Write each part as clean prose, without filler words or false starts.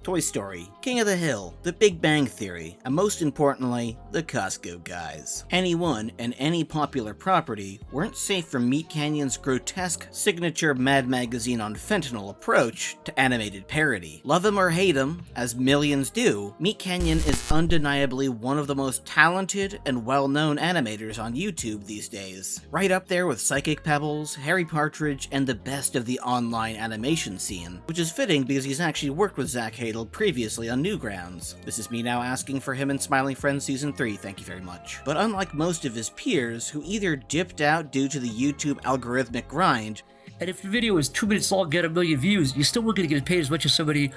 Toy Story, King of the Hill, The Big Bang Theory, and most importantly, the Costco Guys. Anyone and any popular property weren't safe from MeatCanyon's grotesque, signature Mad Magazine on fentanyl approach to animated parody. Love him or hate him, as millions do, MeatCanyon is undeniably one of the most talented and well-known animators on YouTube these days. Right up there with Psychic Pebbles, Harry Partridge, and the best of the online animation scene, which is fitting because he's actually worked with Zach Hadel previously on Newgrounds. This is me now asking for him in Smiling Friends Season 3, thank you very much. But unlike most of his peers, who either dipped out due to the YouTube algorithmic grind, and if your video is 2 minutes long, get 1 million views, you still weren't going to get paid as much as somebody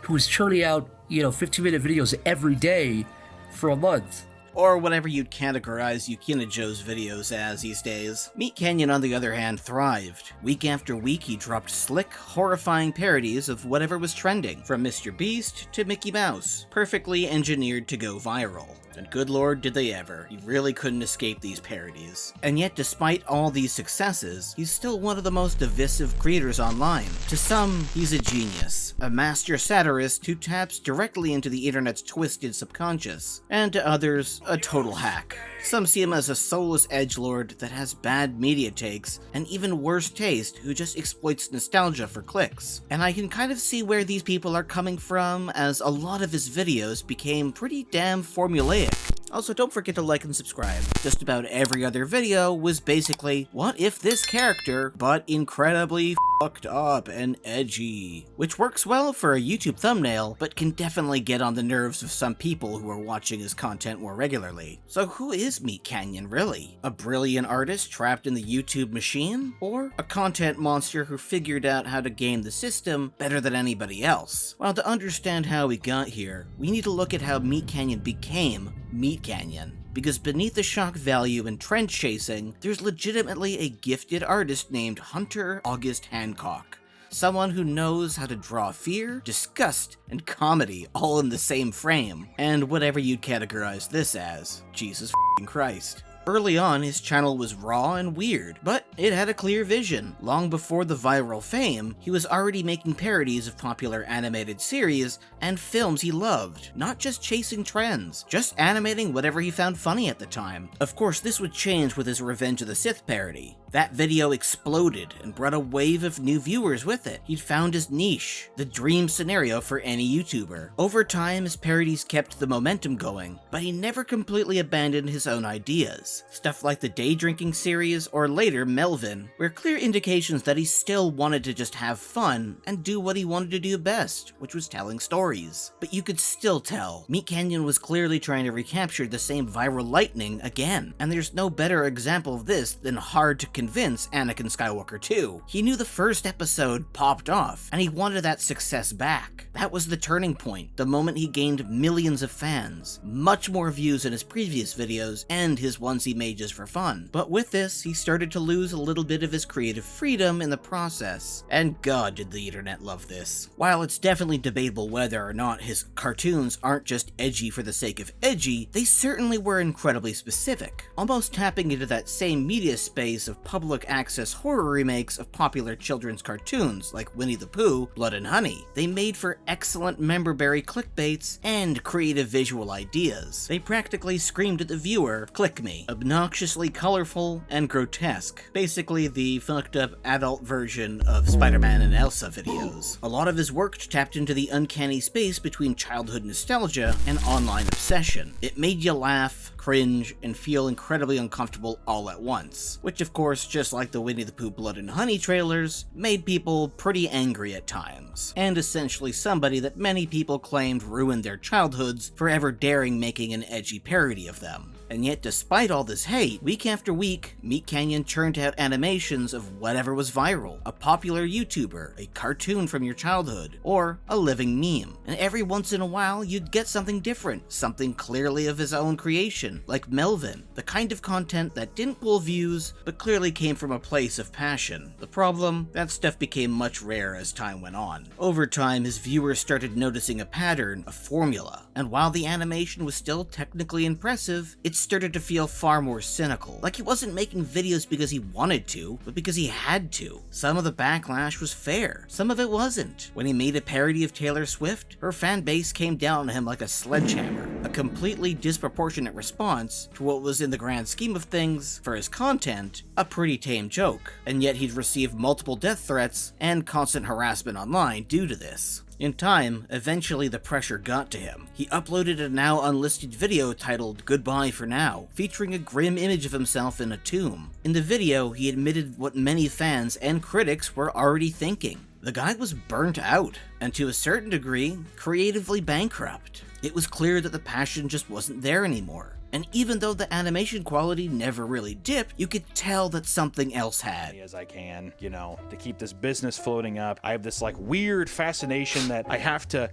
who is churning out, 15-minute videos every day for a month. Or whatever you'd categorize Yukina Joe's videos as these days. MeatCanyon, on the other hand, thrived. Week after week, he dropped slick, horrifying parodies of whatever was trending, from MrBeast to Mickey Mouse, perfectly engineered to go viral. And good lord did they ever. You really couldn't escape these parodies. And yet, despite all these successes, he's still one of the most divisive creators online. To some, he's a genius, a master satirist who taps directly into the internet's twisted subconscious, and to others, a total hack. Some see him as a soulless edgelord that has bad media takes, and even worse taste who just exploits nostalgia for clicks. And I can kind of see where these people are coming from, as a lot of his videos became pretty damn formulaic. Also, don't forget to like and subscribe. Just about every other video was basically, what if this character, but incredibly fucked up and edgy? Which works well for a YouTube thumbnail, but can definitely get on the nerves of some people who are watching his content more regularly. So who is MeatCanyon really? A brilliant artist trapped in the YouTube machine? Or a content monster who figured out how to game the system better than anybody else? Well, to understand how we got here, we need to look at how MeatCanyon became MeatCanyon. Because beneath the shock value and trend chasing, there's legitimately a gifted artist named Hunter August Hancock. Someone who knows how to draw fear, disgust, and comedy all in the same frame. And whatever you'd categorize this as, Jesus f***ing Christ. Early on, his channel was raw and weird, but it had a clear vision. Long before the viral fame, he was already making parodies of popular animated series and films he loved, not just chasing trends, just animating whatever he found funny at the time. Of course, this would change with his Revenge of the Sith parody. That video exploded and brought a wave of new viewers with it. He'd found his niche, the dream scenario for any YouTuber. Over time, his parodies kept the momentum going, but he never completely abandoned his own ideas. Stuff like the Day Drinking series, or later Melvin, were clear indications that he still wanted to just have fun and do what he wanted to do best, which was telling stories. But you could still tell, MeatCanyon was clearly trying to recapture the same viral lightning again, and there's no better example of this than Hard to Convince Anakin Skywalker 2. He knew the first episode popped off, and he wanted that success back. That was the turning point, the moment he gained millions of fans, much more views than his previous videos, and his ones he made just for fun. But with this, he started to lose a little bit of his creative freedom in the process, and god did the internet love this. While it's definitely debatable whether or not his cartoons aren't just edgy for the sake of edgy, they certainly were incredibly specific, almost tapping into that same media space of public access horror remakes of popular children's cartoons like Winnie the Pooh, Blood and Honey. They made for excellent member-berry clickbaits and creative visual ideas. They practically screamed at the viewer, "Click me." Obnoxiously colorful and grotesque. Basically the fucked up adult version of Spider-Man and Elsa videos. A lot of his work tapped into the uncanny space between childhood nostalgia and online obsession. It made you laugh, cringe, and feel incredibly uncomfortable all at once. Which of course, just like the Winnie the Pooh Blood and Honey trailers, made people pretty angry at times. And essentially somebody that many people claimed ruined their childhoods for ever daring making an edgy parody of them. And yet, despite all this hate, week after week, MeatCanyon churned out animations of whatever was viral, a popular YouTuber, a cartoon from your childhood, or a living meme. And every once in a while, you'd get something different, something clearly of his own creation, like Melvin, the kind of content that didn't pull views, but clearly came from a place of passion. The problem? That stuff became much rarer as time went on. Over time, his viewers started noticing a pattern, a formula, and while the animation was still technically impressive, it started to feel far more cynical, like he wasn't making videos because he wanted to, but because he had to. Some of the backlash was fair, some of it wasn't. When he made a parody of Taylor Swift, her fan base came down on him like a sledgehammer, a completely disproportionate response to what was, in the grand scheme of things, for his content, a pretty tame joke, and yet he'd received multiple death threats and constant harassment online due to this. In time, eventually the pressure got to him. He uploaded a now unlisted video titled Goodbye for Now, featuring a grim image of himself in a tomb. In the video, he admitted what many fans and critics were already thinking. The guy was burnt out, and to a certain degree, creatively bankrupt. It was clear that the passion just wasn't there anymore. And even though the animation quality never really dipped, you could tell that something else had. As I can, you know, to keep this business floating up. I have this like weird fascination that I have to,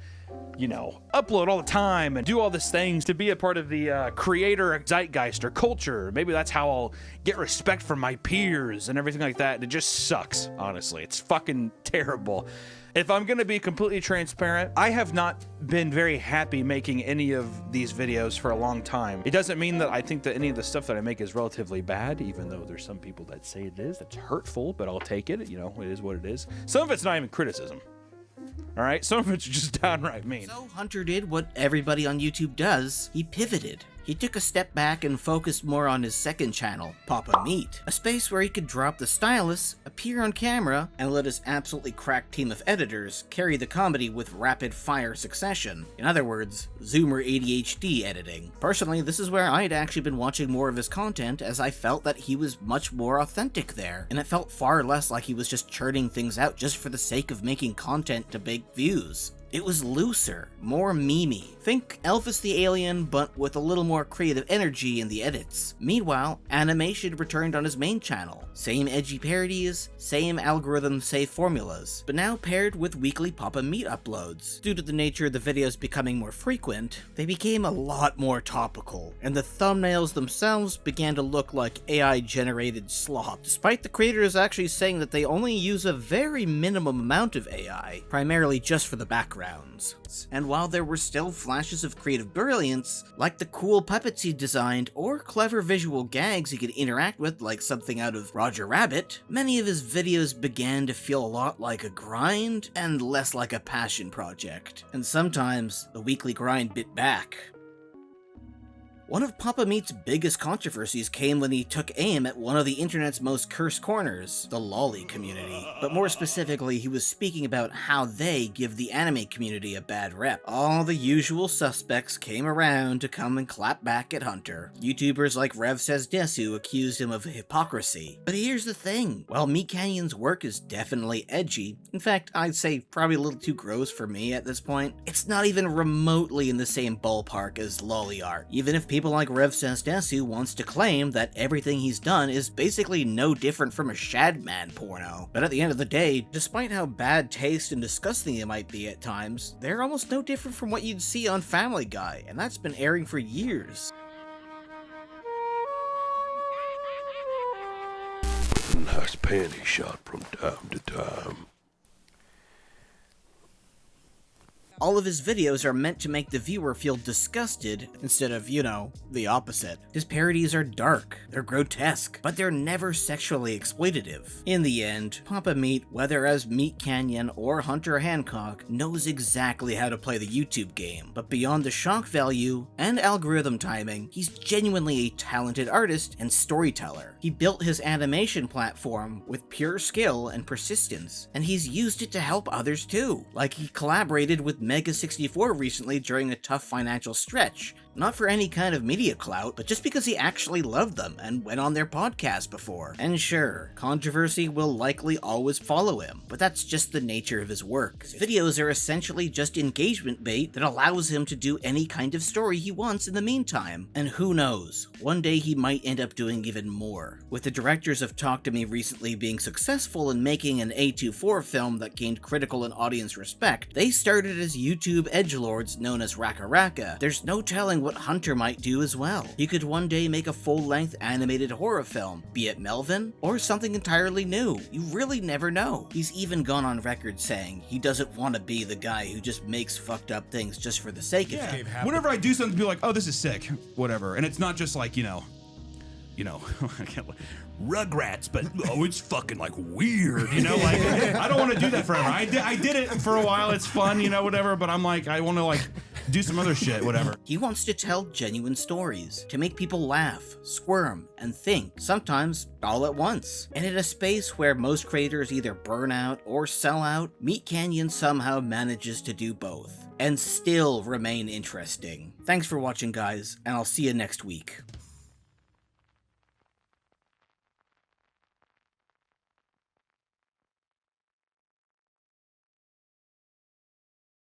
you know, upload all the time and do all these things to be a part of the creator zeitgeist or culture. Maybe that's how I'll get respect from my peers and everything like that. And it just sucks, honestly. It's fucking terrible. If I'm gonna be completely transparent, I have not been very happy making any of these videos for a long time. It doesn't mean that I think that any of the stuff that I make is relatively bad, even though there's some people that say it is. That's hurtful, but I'll take it. You know, it is what it is. Some of it's not even criticism. All right, some of it's just downright mean. So Hunter did what everybody on YouTube does. He pivoted. He took a step back and focused more on his second channel, Papameat, a space where he could drop the stylus, appear on camera, and let his absolutely crack team of editors carry the comedy with rapid-fire succession. In other words, Zoomer ADHD editing. Personally, this is where I'd actually been watching more of his content, as I felt that he was much more authentic there, and it felt far less like he was just churning things out just for the sake of making content to make views. It was looser, more memey. Think Elvis the Alien, but with a little more creative energy in the edits. Meanwhile, animation returned on his main channel. Same edgy parodies, same algorithm-safe formulas, but now paired with weekly Papameat uploads. Due to the nature of the videos becoming more frequent, they became a lot more topical, and the thumbnails themselves began to look like AI-generated slop, despite the creators actually saying that they only use a very minimum amount of AI, primarily just for the background. And while there were still flashes of creative brilliance, like the cool puppets he designed or clever visual gags he could interact with like something out of Roger Rabbit, many of his videos began to feel a lot like a grind and less like a passion project. And sometimes the weekly grind bit back. One of Papameat's biggest controversies came when he took aim at one of the internet's most cursed corners, the lolly community. But more specifically, he was speaking about how they give the anime community a bad rep. All the usual suspects came around to come and clap back at Hunter. YouTubers like Rev Says Desu accused him of hypocrisy. But here's the thing, while MeatCanyon's work is definitely edgy, in fact, I'd say probably a little too gross for me at this point, it's not even remotely in the same ballpark as lolly art, even if people like Rev Says Desu wants to claim that everything he's done is basically no different from a Shadman porno. But at the end of the day, despite how bad taste and disgusting it might be at times, they're almost no different from what you'd see on Family Guy, and that's been airing for years. Nice panty shot from time to time. All of his videos are meant to make the viewer feel disgusted instead of, you know, the opposite. His parodies are dark, they're grotesque, but they're never sexually exploitative. In the end, Papameat, whether as MeatCanyon or Hunter Hancock, knows exactly how to play the YouTube game. But beyond the shock value and algorithm timing, he's genuinely a talented artist and storyteller. He built his animation platform with pure skill and persistence, and he's used it to help others too. Like he collaborated with Mega64 recently during a tough financial stretch, not for any kind of media clout, but just because he actually loved them and went on their podcast before. And sure, controversy will likely always follow him, but that's just the nature of his work. His videos are essentially just engagement bait that allows him to do any kind of story he wants in the meantime. And who knows, one day he might end up doing even more. With the directors of Talk to Me recently being successful in making an A24 film that gained critical and audience respect, they started as YouTube edgelords known as Raka Raka. There's no telling knowing what Hunter might do as well. He could one day make a full-length animated horror film, be it Melvin, or something entirely new. You really never know. He's even gone on record saying he doesn't want to be the guy who just makes fucked up things just for the sake of it. Whenever I do something, be like, oh, this is sick, whatever. And it's not just like, you know, Rugrats, but oh, it's fucking like weird, you know, like I don't want to do that forever. I did it for a while, it's fun, you know, whatever, but I'm like, I want to like do some other shit, whatever. He wants to tell genuine stories, to make people laugh, squirm, and think, sometimes all at once. And in a space where most creators either burn out or sell out, MeatCanyon somehow manages to do both, and still remain interesting. Thanks for watching, guys, and I'll see you next week.